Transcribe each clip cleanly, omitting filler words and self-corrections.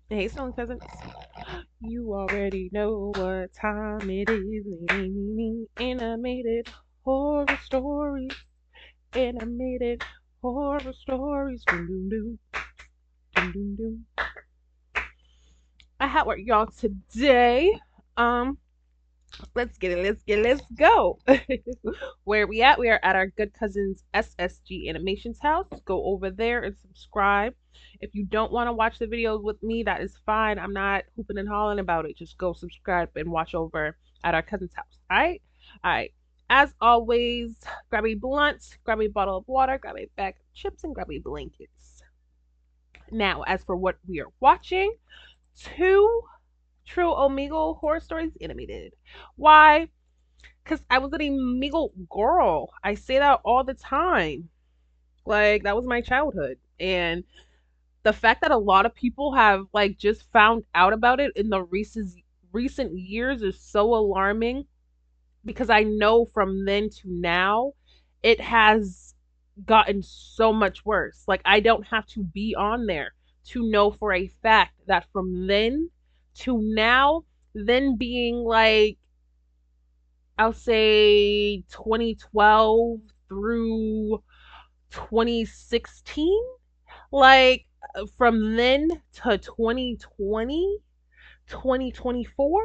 Hey, Stone Cousins. You already know what time it is. Animated horror stories. Animated horror stories. Doom, doom, doom, doom, doom, doom. I have work y'all today. Um, let's get it. Let's go. Where we at? We are at our good cousins SSG Animations house. Go over there and subscribe. If you don't want to watch the videos with me, that is fine. I'm not hooping and hollering about it. Just go subscribe and watch over at our cousin's house. All right? All right. As always, grab a blunt, grab a bottle of water, grab a bag of chips, and grab a blankets. Now, as for what we are watching, two True Omegle Horror Stories Animated. Why? Because I was an Omegle girl. I say that all the time. Like, that was my childhood. And the fact that a lot of people have, like, just found out about it in the recent years is so alarming because I know from then to now, it has gotten so much worse. Like, I don't have to be on there to know for a fact that from then to now, then being like, I'll say 2012 through 2016, like from then to 2020, 2024,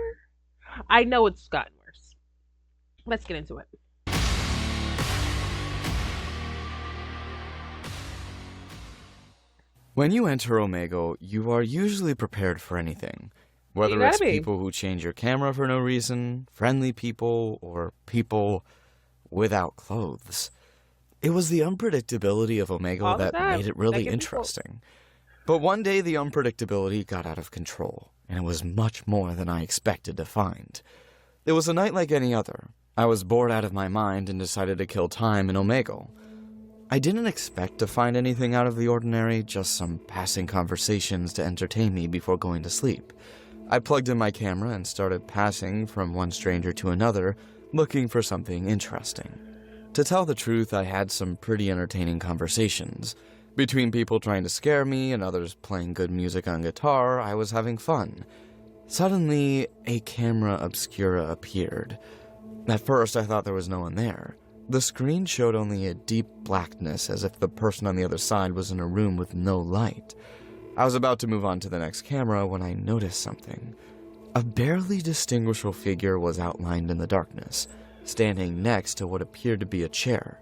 I know it's gotten worse. Let's get into it. When you enter Omegle, you are usually prepared for anything. You Whether gotta it's be. people who change your camera for no reason, friendly people, or people without clothes. It was the unpredictability of Omegle All the that made time. it really Naked people. interesting. But one day the unpredictability got out of control, and it was much more than I expected to find. It was a night like any other. I was bored out of my mind and decided to kill time in Omegle. I didn't expect to find anything out of the ordinary, just some passing conversations to entertain me before going to sleep. I plugged in my camera and started passing from one stranger to another, looking for something interesting. To tell the truth, I had some pretty entertaining conversations. Between people trying to scare me and others playing good music on guitar, I was having fun. Suddenly, a camera obscura appeared. At first, I thought there was no one there. The screen showed only a deep blackness, as if the person on the other side was in a room with no light. I was about to move on to the next camera when I noticed something. A barely distinguishable figure was outlined in the darkness, standing next to what appeared to be a chair.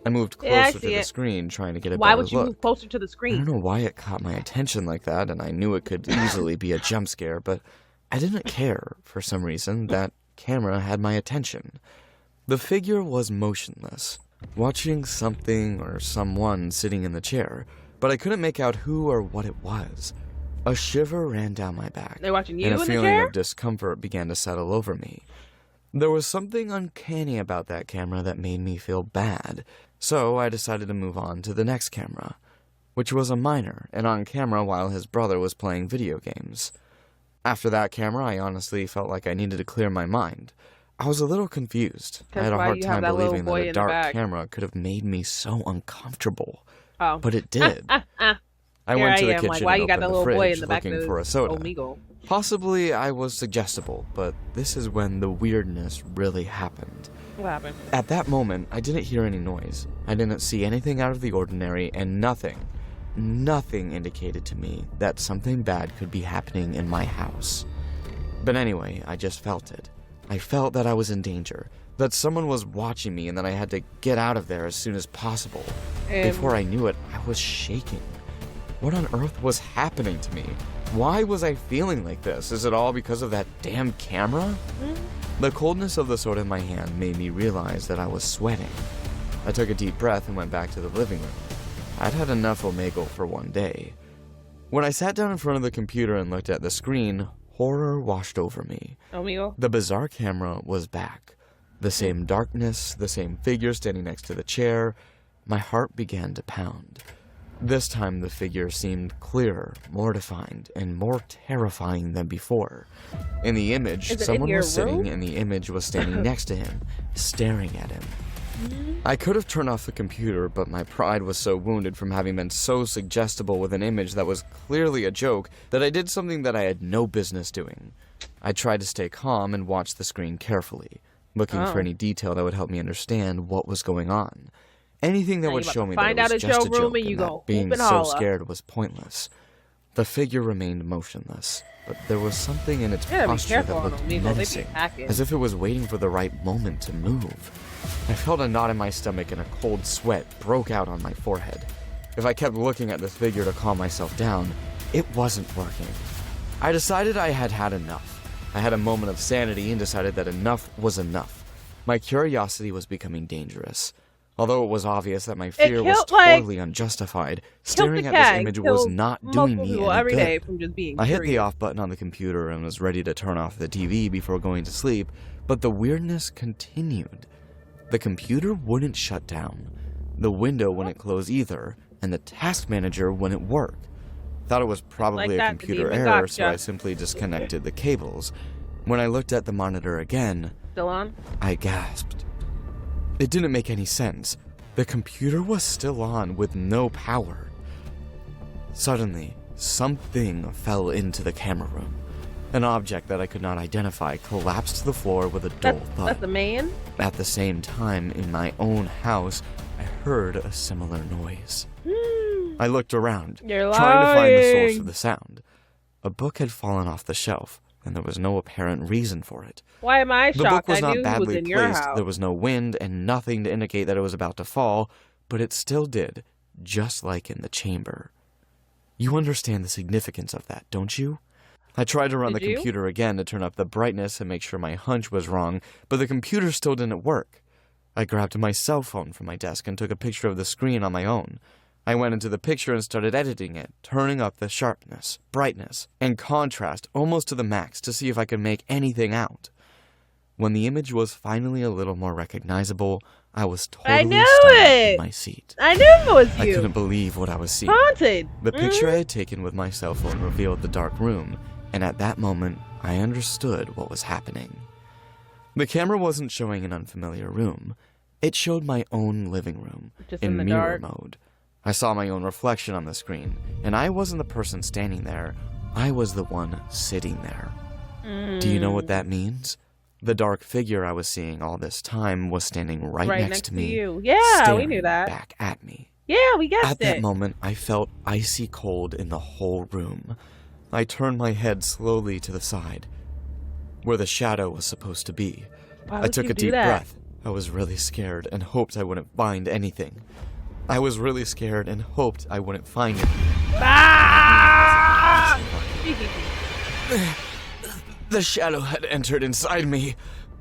I moved Yeah, I closer to see the it. screen, trying to get a Why better would you move look. closer to the I don't screen? know why it caught my attention like that, and I knew it could easily be a jump scare, but I didn't care, for some reason. That camera had my attention. The figure was motionless, watching something or someone sitting in the chair, but I couldn't make out who or what it was. A shiver ran down my back, They're watching and you a in the feeling chair? of discomfort began to settle over me. There was something uncanny about that camera that made me feel bad, so I decided to move on to the next camera, which was a minor and on camera while his brother was playing video games. After that camera, I honestly felt like I needed to clear my mind. I was a little confused. I That's had a why hard you have time that little believing that a boy in the dark back. camera could have made me so uncomfortable. Oh. But it did. I Here went I to the am, like, kitchen why and you got opened that the little boy in fridge the back of looking this for a soda. Omegle? Possibly I was suggestible, but this is when the weirdness really happened. What happened? At that moment, I didn't hear any noise. I didn't see anything out of the ordinary, and nothing indicated to me that something bad could be happening in my house. But anyway, I just felt it. I felt that I was in danger, that someone was watching me, and that I had to get out of there as soon as possible. Before I knew it, I was shaking. What on earth was happening to me? Why was I feeling like this? Is it all because of that damn camera? The coldness of the soda in my hand made me realize that I was sweating. I took a deep breath and went back to the living room. I'd had enough Omegle for one day. When I sat down in front of the computer and looked at the screen, horror washed over me. Omegle? The bizarre camera was back. The same darkness, the same figure standing next to the chair. My heart began to pound. This time the figure seemed clearer, more defined, and more terrifying than before. In the image, Is it in someone your was sitting room? and the image was standing next to him, staring at him. I could have turned off the computer, but my pride was so wounded from having been so suggestible with an image that was clearly a joke that I did something that I had no business doing. I tried to stay calm and watch the screen carefully, looking for any detail that would help me understand what was going on. Anything that would show me that it was just a joke and that being so scared was pointless. The figure remained motionless, but there was something in its posture that looked menacing, as if it was waiting for the right moment to move. I felt a knot in my stomach and a cold sweat broke out on my forehead. If I kept looking at the figure to calm myself down, it wasn't working. I decided I had had enough. I had a moment of sanity and decided that enough was enough. My curiosity was becoming dangerous. Although it was obvious that my fear was totally unjustified, staring at this image was not doing me any good. I hit the off button on the computer and was ready to turn off the TV before going to sleep, but the weirdness continued. The computer wouldn't shut down, the window wouldn't close either, and the task manager wouldn't work. Thought it was probably a computer error, so I simply disconnected the cables. When I looked at the monitor again, still on? I gasped. It didn't make any sense. The computer was still on with no power. Suddenly, something fell into the camera room. An object that I could not identify collapsed to the floor with a dull thud. That's the man? At the same time, in my own house, I heard a similar noise. I looked around, trying to find the source of the sound. A book had fallen off the shelf, and there was no apparent reason for it. Why am I shocked? The book was not badly placed, there was no wind and nothing to indicate that it was about to fall, but it still did, just like in the chamber. You understand the significance of that, don't you? I tried to run the computer again to turn up the brightness and make sure my hunch was wrong, but the computer still didn't work. I grabbed my cell phone from my desk and took a picture of the screen on my own. I went into the picture and started editing it, turning up the sharpness, brightness, and contrast almost to the max to see if I could make anything out. When the image was finally a little more recognizable, I was totally stunned in my seat. I knew it was you! I couldn't believe what I was seeing. Haunted! The picture I had taken with my cell phone revealed the dark room, and at that moment, I understood what was happening. The camera wasn't showing an unfamiliar room. It showed my own living room, in mirror mode. I saw my own reflection on the screen, and I wasn't the person standing there. I was the one sitting there. Do you know what that means? The dark figure I was seeing all this time was standing right next to me. Yeah, we knew that. Back at me. Yeah, we guessed it. At that moment, I felt icy cold in the whole room. I turned my head slowly to the side, where the shadow was supposed to be. I took a deep breath. I was really scared and hoped I wouldn't find anything. I was really scared and hoped I wouldn't find it. Ah! The shadow had entered inside me.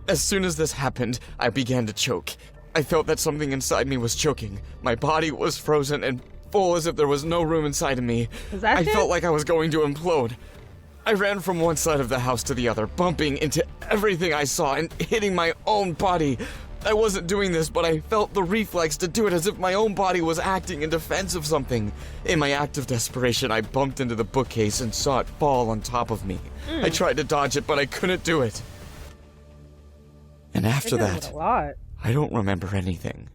As soon as this happened, I began to choke. I felt that something inside me was choking. My body was frozen and full as if there was no room inside of me. I felt like I was going to implode. I ran from one side of the house to the other, bumping into everything I saw and hitting my own body. I wasn't doing this, but I felt the reflex to do it as if my own body was acting in defense of something. In my act of desperation, I bumped into the bookcase and saw it fall on top of me. I tried to dodge it, but I couldn't do it. And after that, I don't remember anything.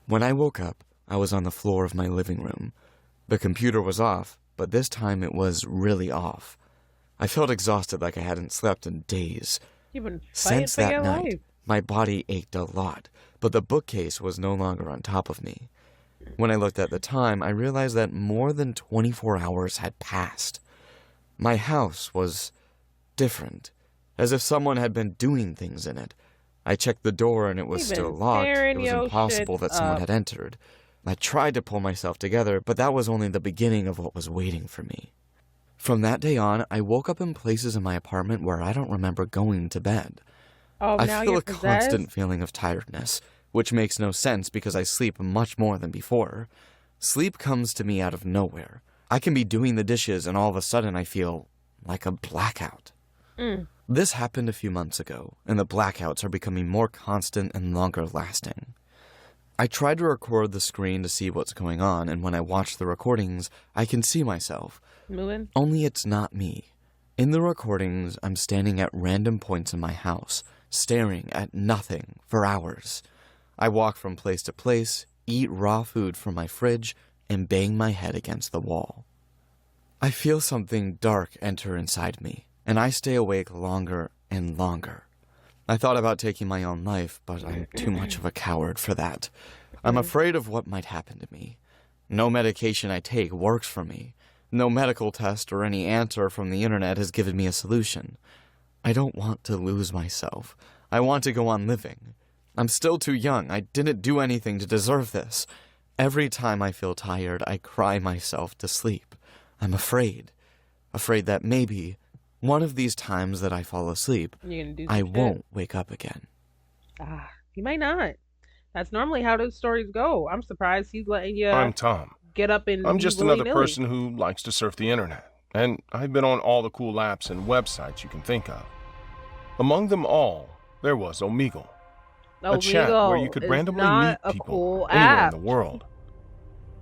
When I woke up, I was on the floor of my living room. The computer was off, but this time it was really off. I felt exhausted like I hadn't slept in days. Since that night, my body ached a lot, but the bookcase was no longer on top of me. When I looked at the time, I realized that more than 24 hours had passed. My house was different, as if someone had been doing things in it. I checked the door and it was still locked. It was impossible that someone had entered. I tried to pull myself together, but that was only the beginning of what was waiting for me. From that day on, I woke up in places in my apartment where I don't remember going to bed. I feel a constant feeling of tiredness, which makes no sense because I sleep much more than before. Sleep comes to me out of nowhere. I can be doing the dishes and all of a sudden I feel like a blackout. This happened a few months ago, and the blackouts are becoming more constant and longer lasting. I tried to record the screen to see what's going on, and when I watch the recordings, I can see myself. Only it's not me. In the recordings, I'm standing at random points in my house, staring at nothing for hours. I walk from place to place, eat raw food from my fridge, and bang my head against the wall. I feel something dark enter inside me, and I stay awake longer and longer. I thought about taking my own life, but I'm too much of a coward for that. I'm afraid of what might happen to me. No medication I take works for me. No medical test or any answer from the internet has given me a solution. I don't want to lose myself. I want to go on living. I'm still too young. I didn't do anything to deserve this. Every time I feel tired, I cry myself to sleep. I'm afraid. Afraid that maybe one of these times that I fall asleep, I won't wake up again. He might not. That's normally how those stories go. I'm surprised he's letting you I'm Tom. get up and I'm be just another willy-nilly. person who likes to surf the internet, and I've been on all the cool apps and websites you can think of. Among them all, there was Omegle, a chat where you could randomly meet people cool anywhere app. in the world.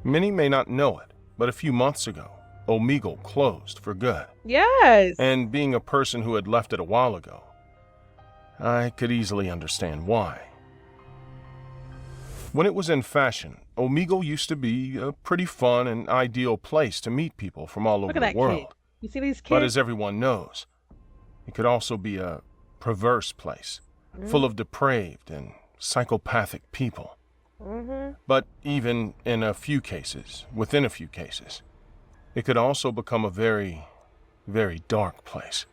Many may not know it, but a few months ago, Omegle closed for good. Yes. And being a person who had left it a while ago, I could easily understand why. When it was in fashion, Omegle used to be a pretty fun and ideal place to meet people from all over Look at the that world. kid. You see these kids? But as everyone knows, it could also be a perverse place, full of depraved and psychopathic people. But even in a few cases, within a few cases, it could also become a very, very dark place.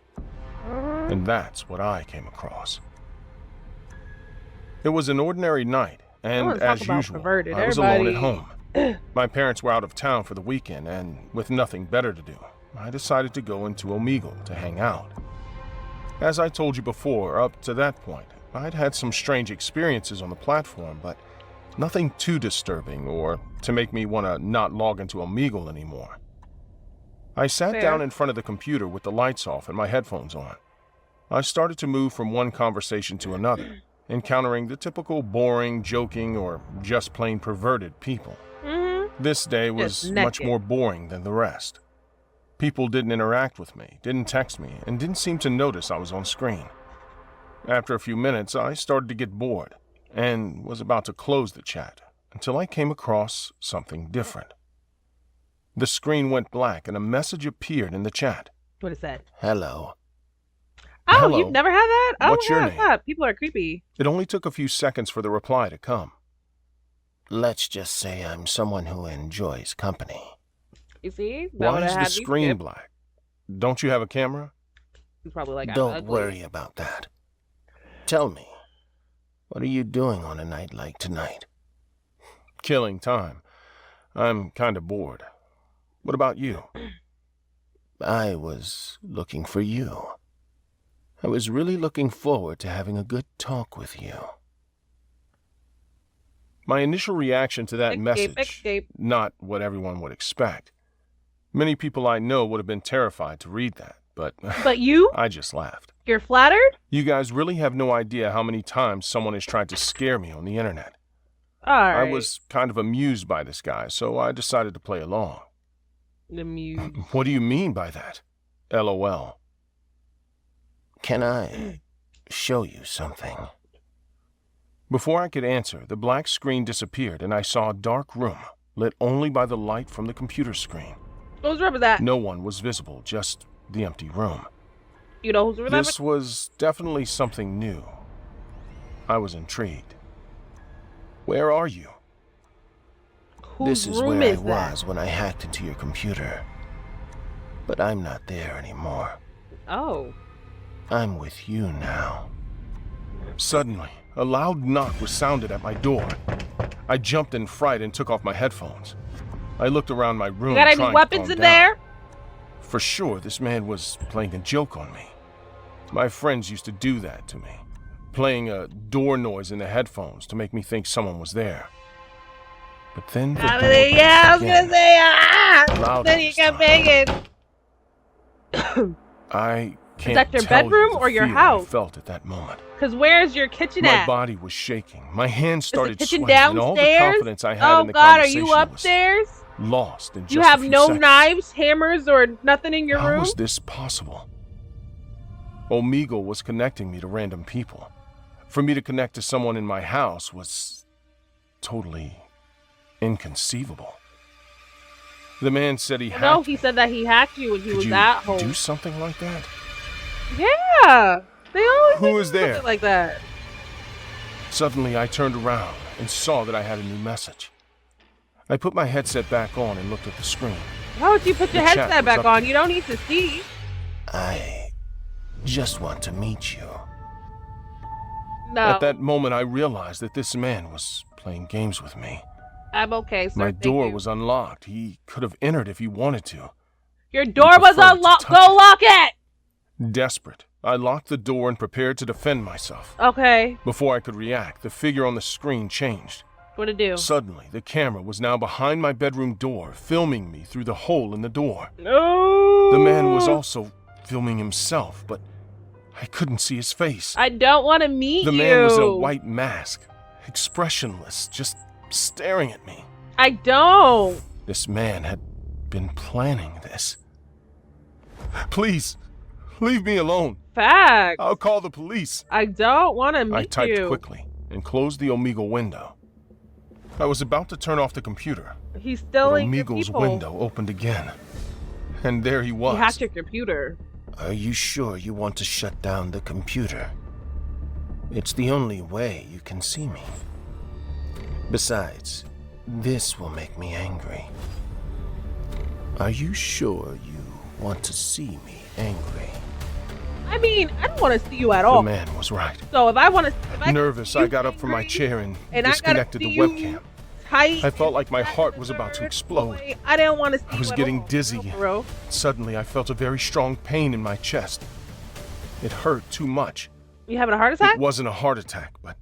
And that's what I came across. It was an ordinary night, and as usual, I was alone at home. My parents were out of town for the weekend, and with nothing better to do, I decided to go into Omegle to hang out. As I told you before, up to that point, I'd had some strange experiences on the platform, but nothing too disturbing or to make me want to not log into Omegle anymore. I sat down in front of the computer with the lights off and my headphones on. I started to move from one conversation to another, encountering the typical boring, joking, or just plain perverted people. This day was much more boring than the rest. People didn't interact with me, didn't text me, and didn't seem to notice I was on screen. After a few minutes, I started to get bored and was about to close the chat until I came across something different. The screen went black and a message appeared in the chat. What is that? Hello. Oh, Hello. you've never had that? Oh, What's your yeah, name? yeah. People are creepy. It only took a few seconds for the reply to come. Let's just say I'm someone who enjoys company. You see? Why is the screen black? Don't you have a camera? He's probably like, I'm Don't ugly. worry about that. Tell me, what are you doing on a night like tonight? Killing time. I'm kind of bored. What about you? I was looking for you. I was really looking forward to having a good talk with you. My initial reaction to that message, escape. not what everyone would expect. Many people I know would have been terrified to read that, but But you? I just laughed. You're flattered? You guys really have no idea how many times someone has tried to scare me on the internet. Alright. I was kind of amused by this guy, so I decided to play along. amused. What do you mean by that? LOL. Can I show you something? Before I could answer, the black screen disappeared and I saw a dark room, lit only by the light from the computer screen. Whose room is that? No one was visible, just the empty room. You know whose room that This was definitely something new. I was intrigued. Where are you? Whose This is room where is I that? was when I hacked into your computer. But I'm not there anymore. Oh. I'm with you now. Suddenly, a loud knock was sounded at my door. I jumped in fright and took off my headphones. I looked around my room. You got any trying to weapons calm in down. there? For sure, this man was playing a joke on me. My friends used to do that to me, playing a door noise in the headphones to make me think someone was there. But then the door Yeah, I was again. gonna say, Louder then you this kept time. banging. I can't that your tell bedroom you the or your fear house? I felt at that moment. Because where's your kitchen My at? body was shaking. My hands started Is the kitchen sweating, and all the downstairs? confidence I had Oh in the God, are conversation you upstairs? was lost in just You a have few no seconds. knives, hammers, or nothing in your How room? was this possible? Omegle was connecting me to random people. For me to connect to someone in my house was totally inconceivable. The man said he hacked me. No, he said that he hacked you when he was at home. Could you do something like that? Yeah, they always Who was there? Something like that. Suddenly, I turned around and saw that I had a new message. I put my headset back on and looked at the screen. Why would you put your headset back on? You don't need to see. I just want to meet you. No. At that moment, I realized that this man was playing games with me. I'm okay, sir. My door was unlocked. He could have entered if he wanted to. Your door was unlocked. Go lock it! Desperate, I locked the door and prepared to defend myself. Okay. Before I could react, the figure on the screen changed. What'd it do? Suddenly, the camera was now behind my bedroom door, filming me through the hole in the door. No. The man was also filming himself, but I couldn't see his face. I don't want to meet you. The man was in a white mask, expressionless, just staring at me. I don't. This man had been planning this. Please, leave me alone. Fact. I'll call the police. I don't want to meet you. I typed quickly and closed the Omegle window. I was about to turn off the computer. He's stealing your Omegle's people. window opened again. And there he was. He hacked your computer. Are you sure you want to shut down the computer? It's the only way you can see me. Besides, this will make me angry. Are you sure you want to see me angry? I mean, I don't want to see you at all. The man was right. So if I want to... Nervous, I got up from my chair and disconnected the webcam. I felt like my heart was about to explode. I didn't want to see you I was at getting all, dizzy. bro. Suddenly, I felt a very strong pain in my chest. It hurt too much. You having a heart attack? It wasn't a heart attack, but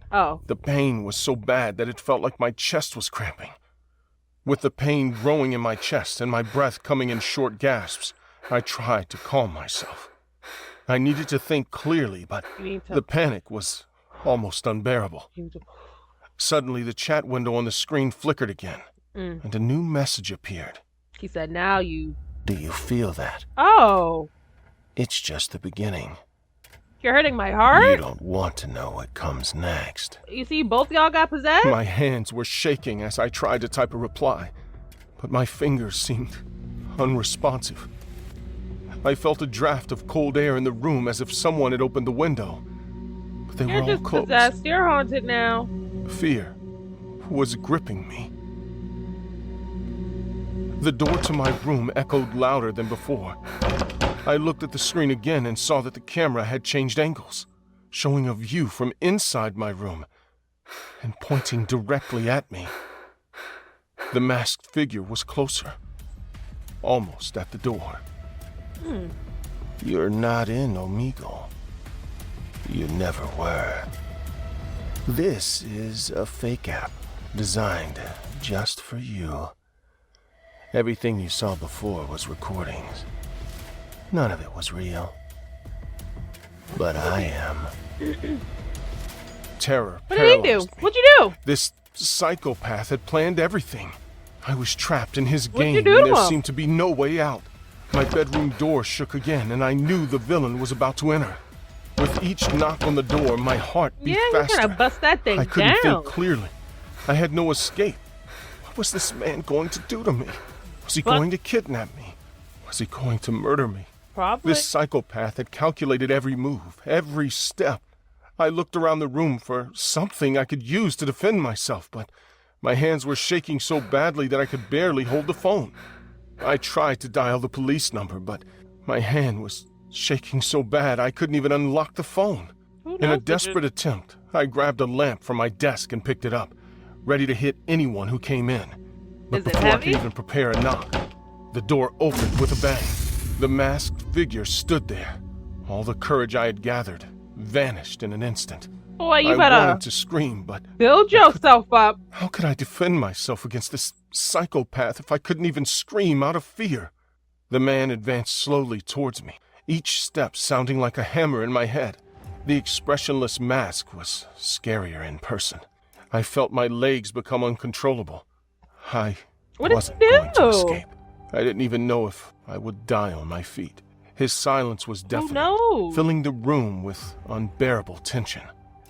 the pain was so bad that it felt like my chest was cramping. With the pain growing in my chest and my breath coming in short gasps, I tried to calm myself. I needed to think clearly, but the panic was almost unbearable. Suddenly, the chat window on the screen flickered again, and a new message appeared. He said, now you... Do you feel that? Oh. It's just the beginning. You're hurting my heart? You don't want to know what comes next. You see, both y'all got possessed? My hands were shaking as I tried to type a reply, but my fingers seemed unresponsive. I felt a draft of cold air in the room as if someone had opened the window, but they were all closed. Possessed. You're haunted now. Fear was gripping me. The door to my room echoed louder than before. I looked at the screen again and saw that the camera had changed angles, showing a view from inside my room and pointing directly at me. The masked figure was closer, almost at the door. You're not in Omegle. You never were. This is a fake app designed just for you. Everything you saw before was recordings. None of it was real. But I am. Terror What did he do? paralyzed me. What'd you do? This psychopath had planned everything. I was trapped in his What'd you game, do and to there him? seemed to be no way out. My bedroom door shook again, and I knew the villain was about to enter. With each knock on the door, my heart beat faster. You're gonna bust that thing I couldn't down. think clearly. I had no escape. What was this man going to do to me? Was he going to kidnap me? Was he going to murder me? Probably. This psychopath had calculated every move, every step. I looked around the room for something I could use to defend myself, but my hands were shaking so badly that I could barely hold the phone. I tried to dial the police number, but my hand was shaking so bad I couldn't even unlock the phone. In a desperate attempt, I grabbed a lamp from my desk and picked it up, ready to hit anyone who came in. But Is it before I heavy? could even prepare a knock, the door opened with a bang. The masked figure stood there. All the courage I had gathered vanished in an instant. Boy, you I better wanted to scream, but build yourself up. how could I defend myself against this psychopath if I couldn't even scream out of fear? The man advanced slowly towards me, each step sounding like a hammer in my head. The expressionless mask was scarier in person. I felt my legs become uncontrollable. I wasn't going to escape. I didn't even know if I would die on my feet. His silence was deafening, filling the room with unbearable tension.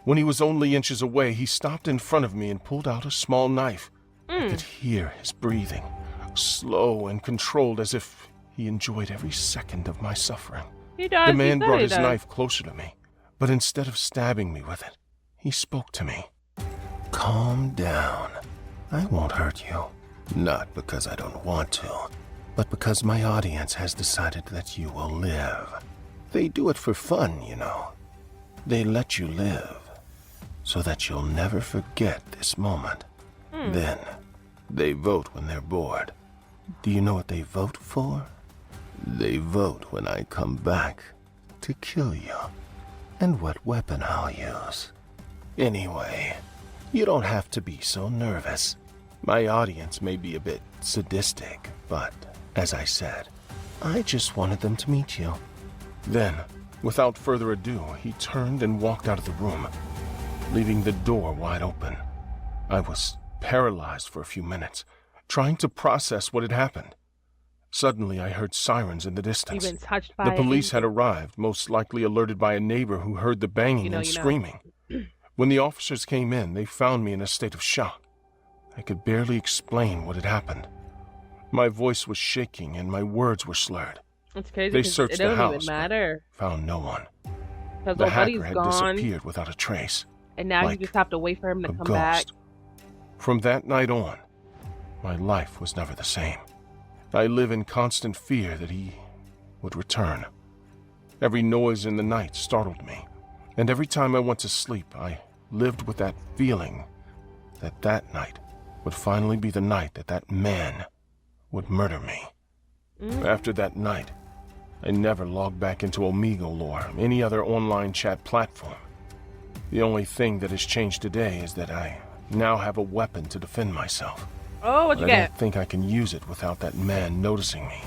When he was only inches away, he stopped in front of me and pulled out a small knife. I could hear his breathing, slow and controlled, as if he enjoyed every second of my suffering. He does. The man brought his knife closer to me, but instead of stabbing me with it, he spoke to me. Calm down. I won't hurt you. Not because I don't want to, but because my audience has decided that you will live. They do it for fun, you know. They let you live, so that you'll never forget this moment. Then, they vote when they're bored. Do you know what they vote for? They vote when I come back to kill you, and what weapon I'll use. Anyway, you don't have to be so nervous. My audience may be a bit sadistic, but, as I said, I just wanted them to meet you. Then, without further ado, he turned and walked out of the room, leaving the door wide open. I was paralyzed for a few minutes, trying to process what had happened. Suddenly, I heard sirens in the distance. You've been touched by the police had arrived, most likely alerted by a neighbor who heard the banging and screaming. When the officers came in, they found me in a state of shock. I could barely explain what had happened. My voice was shaking and my words were slurred. It's crazy. They searched the house, even matter. Found no one. Because The hacker buddy's had gone, disappeared without a trace. and now like you just have to wait for him to a come ghost. back. From that night on, my life was never the same. I live in constant fear that he would return. Every noise in the night startled me, and every time I went to sleep, I lived with that feeling that that night would finally be the night that that man would murder me. After that night, I never logged back into Omegle or any other online chat platform. The only thing that has changed today is that I now have a weapon to defend myself. Oh, what you I get? don't think I can use it without that man noticing me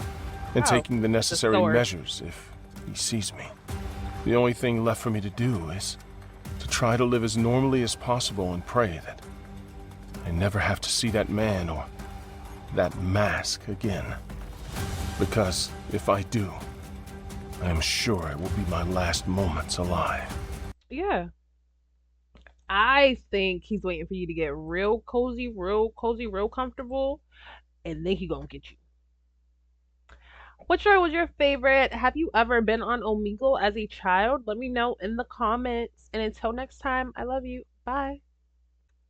and taking the necessary sword. measures if he sees me. The only thing left for me to do is to try to live as normally as possible and pray that I never have to see that man or that mask again. Because if I do, I am sure it will be my last moments alive. Yeah. I think he's waiting for you to get real cozy, real comfortable, and then he gonna get you. Which one was your favorite? Have you ever been on Omegle as a child? Let me know in the comments. And until next time, I love you. Bye.